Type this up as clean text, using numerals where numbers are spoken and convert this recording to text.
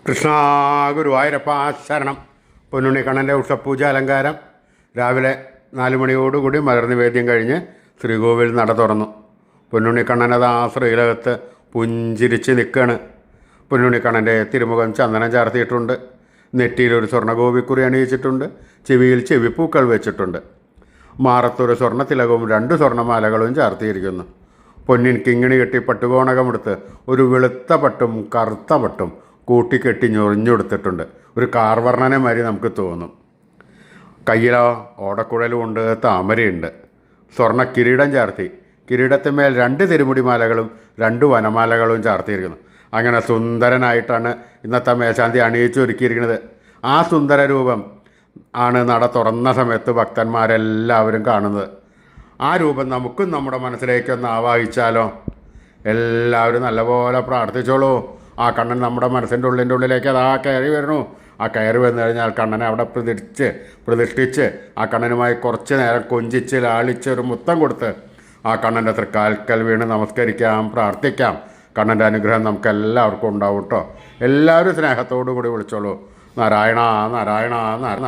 കൃഷ്ണ ഗുരുവായൂരപ്പ ശരണം. പൊന്നുണ്ണിക്കണ്ണൻ്റെ ഉഷപ്പൂജ അലങ്കാരം രാവിലെ 4 മണിയോടുകൂടി മലർനിവേദ്യം കഴിഞ്ഞ് ശ്രീകോവിൽ നട തുറന്നു. പൊന്നുണ്ണിക്കണ്ണനത് ആ ശ്രീലകത്ത് പുഞ്ചിരിച്ച് നിൽക്കുകയാണ്. പൊന്നുണ്ണിക്കണ്ണൻ്റെ തിരുമുഖം ചന്ദനം ചാർത്തിയിട്ടുണ്ട്. നെറ്റിയിലൊരു സ്വർണ്ണഗോപിക്കുറി അണിയിച്ചിട്ടുണ്ട്. ചെവിയിൽ ചെവിപ്പൂക്കൾ വെച്ചിട്ടുണ്ട്. മാറത്തൊരു സ്വർണ്ണത്തിലകവും 2 സ്വർണ്ണമാലകളും ചാർത്തിയിരിക്കുന്നു. പൊന്നിൻ കിങ്ങിണി കെട്ടി പട്ടുകോണകമെടുത്ത് ഒരു വെളുത്ത പട്ടും കറുത്ത പട്ടും കൂട്ടിക്കെട്ടി ഞൊറിഞ്ഞെടുത്തിട്ടുണ്ട്. ഒരു കാർവർണ്ണനെ മാതിരി നമുക്ക് തോന്നും. കയ്യിലോ ഓടക്കുഴലുമുണ്ട്, താമരയുണ്ട്. സ്വർണ്ണ കിരീടം ചാർത്തി. കിരീടത്തിന്മേൽ 2 തിരുമുടിമാലകളും 2 വനമാലകളും ചാർത്തിയിരിക്കുന്നു. അങ്ങനെ സുന്ദരനായിട്ടാണ് ഇന്നത്തെ മേശാന്തി അണിയിച്ചൊരുക്കിയിരിക്കുന്നത്. ആ സുന്ദര രൂപം ആണ് നട തുറന്ന സമയത്ത് ഭക്തന്മാരെല്ലാവരും കാണുന്നത്. ആ രൂപം നമുക്കും നമ്മുടെ മനസ്സിലേക്കൊന്ന് ആവാഹിച്ചാലോ? എല്ലാവരും നല്ലപോലെ പ്രാർത്ഥിച്ചോളൂ. ആ കണ്ണൻ നമ്മുടെ മനസ്സിൻ്റെ ഉള്ളിലേക്ക് അതാ കയറി വരണു. ആ കയറി വന്നു കഴിഞ്ഞാൽ കണ്ണനെ അവിടെ പ്രതിഷ്ഠിച്ച് ആ കണ്ണനുമായി കുറച്ച് നേരം കൊഞ്ചിച്ച് ലാളിച്ച് ഒരു മുത്തം കൊടുത്ത് ആ കണ്ണൻ്റെ തൃക്കാൽക്കൽ വീണ് നമസ്കരിക്കാം, പ്രാർത്ഥിക്കാം. കണ്ണൻ്റെ അനുഗ്രഹം നമുക്ക് എല്ലാവർക്കും ഉണ്ടാവും കേട്ടോ. എല്ലാവരും സ്നേഹത്തോടു കൂടി വിളിച്ചോളൂ. നാരായണ നാരായണ നാരായണ.